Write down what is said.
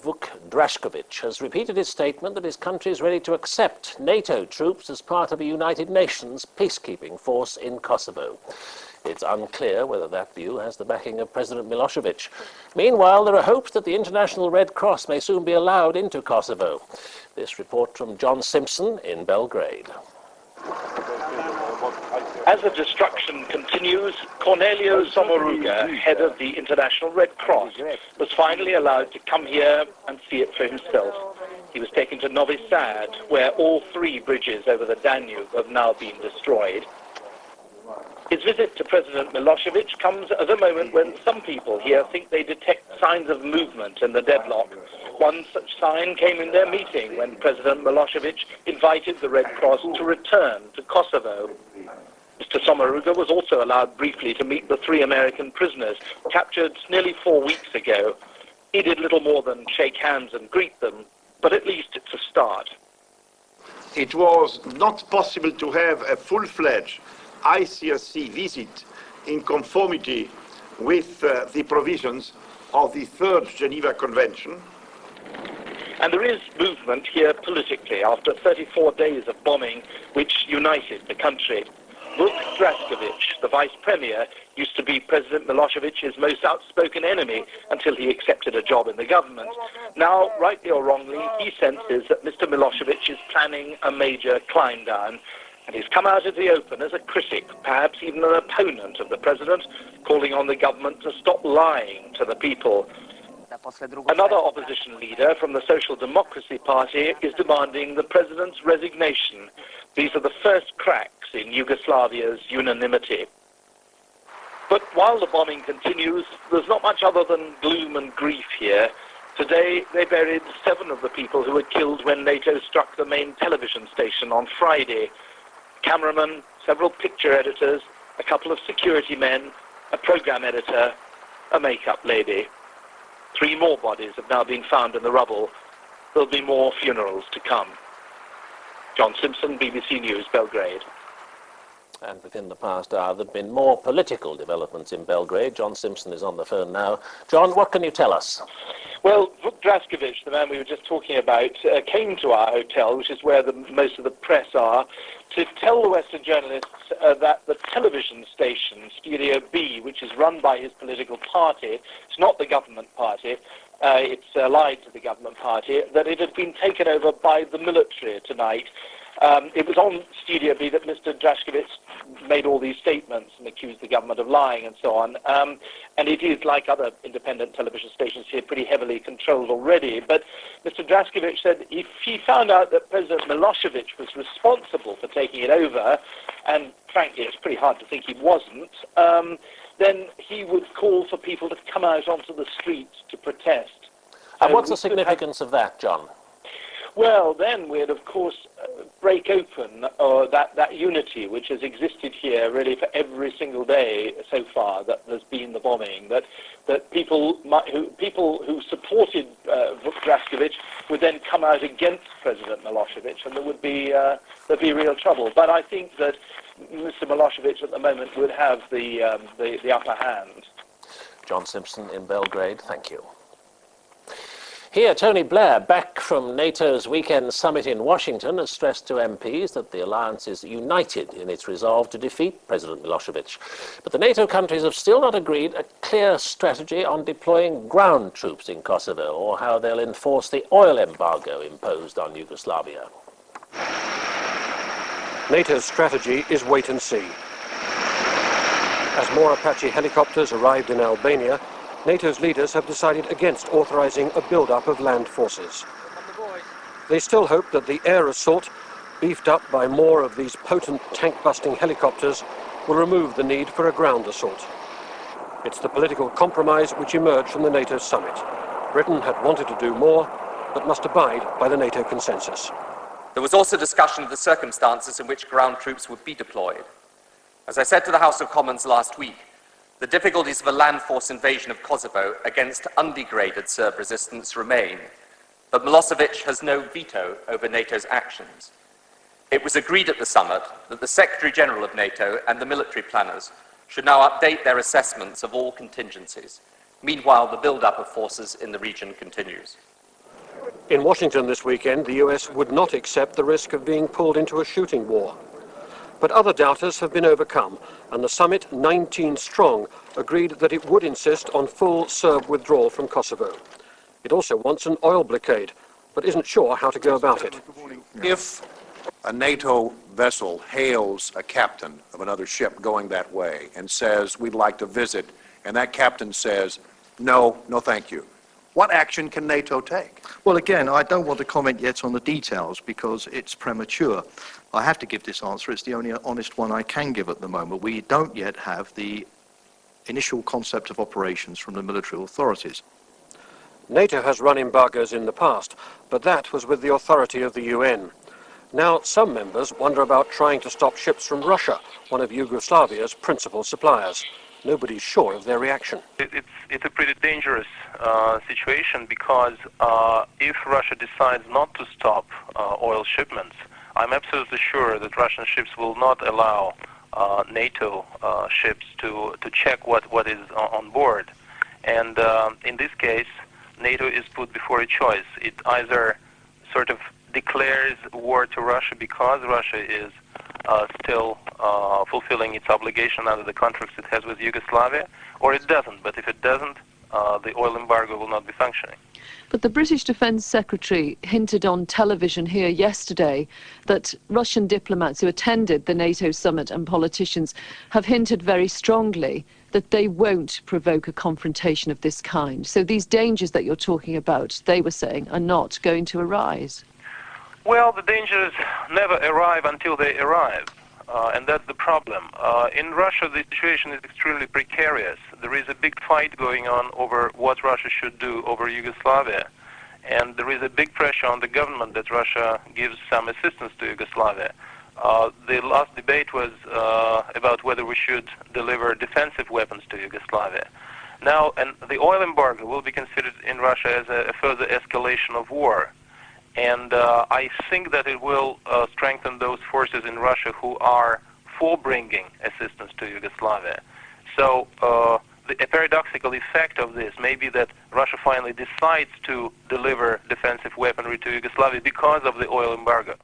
Vuk Drašković has repeated his statement that his country is ready to accept NATO troops as part of a United Nations peacekeeping force in Kosovo. It's unclear whether that view has the backing of President Milosevic. Meanwhile, there are hopes that the International Red Cross may soon be allowed into Kosovo. This report from John Simpson in Belgrade. As the destruction continues, Cornelio Somoruga, head of the International Red Cross, was finally allowed to come here and see it for himself. He was taken to Novi Sad, where all 3 bridges over the Danube have now been destroyed. His visit to President Milosevic comes at a moment when some people here think they detect signs of movement in the deadlock. One such sign came in their meeting when President Milosevic invited the Red Cross to return to Kosovo. Mr. Somoruga was also allowed briefly to meet the 3 American prisoners captured nearly 4 weeks ago. He did little more than shake hands and greet them, but at least it's a start. It was not possible to have a full-fledged ICRC visit in conformity with the provisions of the 3rd Geneva Convention. And there is movement here politically after 34 days of bombing which united the country. Vuk Drašković, the vice premier, used to be President Milosevic's most outspoken enemy until he accepted a job in the government. Now, rightly or wrongly, he senses that Mr. Milosevic is planning a major climb down. And he's come out in the open as a critic, perhaps even an opponent of the president, calling on the government to stop lying to the people. Another opposition leader from the Social Democracy Party is demanding the president's resignation. These are the first cracks in Yugoslavia's unanimity. But while the bombing continues, there's not much other than gloom and grief here. Today, they buried 7 of the people who were killed when NATO struck the main television station on Friday. Cameraman, several picture editors, a couple of security men, a program editor, a makeup lady. 3 more bodies have now been found in the rubble. There'll be more funerals to come. John Simpson, BBC News, Belgrade. And within the past hour, there have been more political developments in Belgrade. John Simpson is on the phone now. John, what can you tell us? Well, Vuk Drašković, the man we were just talking about, came to our hotel, which is where most of the press are, to tell the Western journalists that the television station, Studio B, which is run by his political party, it's not the government party, it's allied to the government party, that it had been taken over by the military tonight. It was on Studio B that Mr. Drašković made all these statements and accused the government of lying and so on. And it is, like other independent television stations here, pretty heavily controlled already. But Mr. Drašković said if he found out that President Milosevic was responsible for taking it over, and frankly it's pretty hard to think he wasn't, then he would call for people to come out onto the streets to protest. And what's the significance of that, John? Well, then we'd, of course, break open that unity which has existed here really for every single day so far that there's been the bombing, that people who supported Vuk Drašković would then come out against President Milosevic, and there'd be real trouble. But I think that Mr. Milosevic at the moment would have the upper hand. John Simpson in Belgrade, thank you. Here, Tony Blair, back from NATO's weekend summit in Washington, has stressed to MPs that the alliance is united in its resolve to defeat President Milosevic. But the NATO countries have still not agreed a clear strategy on deploying ground troops in Kosovo, or how they'll enforce the oil embargo imposed on Yugoslavia. NATO's strategy is wait and see. As more Apache helicopters arrived in Albania, NATO's leaders have decided against authorizing a build-up of land forces. They still hope that the air assault, beefed up by more of these potent tank-busting helicopters, will remove the need for a ground assault. It's the political compromise which emerged from the NATO summit. Britain had wanted to do more, but must abide by the NATO consensus. There was also discussion of the circumstances in which ground troops would be deployed. As I said to the House of Commons last week, the difficulties of a land force invasion of Kosovo against undegraded Serb resistance remain, but Milosevic has no veto over NATO's actions. It was agreed at the summit that the Secretary-General of NATO and the military planners should now update their assessments of all contingencies. Meanwhile, the build-up of forces in the region continues. In Washington this weekend, the US would not accept the risk of being pulled into a shooting war. But other doubters have been overcome, and the summit, 19 strong, agreed that it would insist on full Serb withdrawal from Kosovo. It also wants an oil blockade, but isn't sure how to go about it. If a NATO vessel hails a captain of another ship going that way and says, we'd like to visit, and that captain says, no, no thank you, what action can NATO take? Well, again, I don't want to comment yet on the details because it's premature. I have to give this answer. It's the only honest one I can give at the moment. We don't yet have the initial concept of operations from the military authorities. NATO has run embargoes in the past, but that was with the authority of the UN. Now, some members wonder about trying to stop ships from Russia, one of Yugoslavia's principal suppliers. Nobody's sure of their reaction. It's a pretty dangerous situation because if Russia decides not to stop oil shipments, I'm absolutely sure that Russian ships will not allow NATO ships to check what is on board. And in this case, NATO is put before a choice. It either sort of declares war to Russia because Russia is still fulfilling its obligation under the contracts it has with Yugoslavia, or it doesn't. But if it doesn't, the oil embargo will not be functioning. But the British Defence Secretary hinted on television here yesterday that Russian diplomats who attended the NATO summit and politicians have hinted very strongly that they won't provoke a confrontation of this kind. So these dangers that you're talking about, they were saying, are not going to arise. Well, the dangers never arrive until they arrive, and that's the problem. In Russia, the situation is extremely precarious. There is a big fight going on over what Russia should do over Yugoslavia, and there is a big pressure on the government that Russia gives some assistance to Yugoslavia. The last debate was about whether we should deliver defensive weapons to Yugoslavia. Now, and the oil embargo will be considered in Russia as a further escalation of war. And I think that it will strengthen those forces in Russia who are for bringing assistance to Yugoslavia. So a paradoxical effect of this may be that Russia finally decides to deliver defensive weaponry to Yugoslavia because of the oil embargo.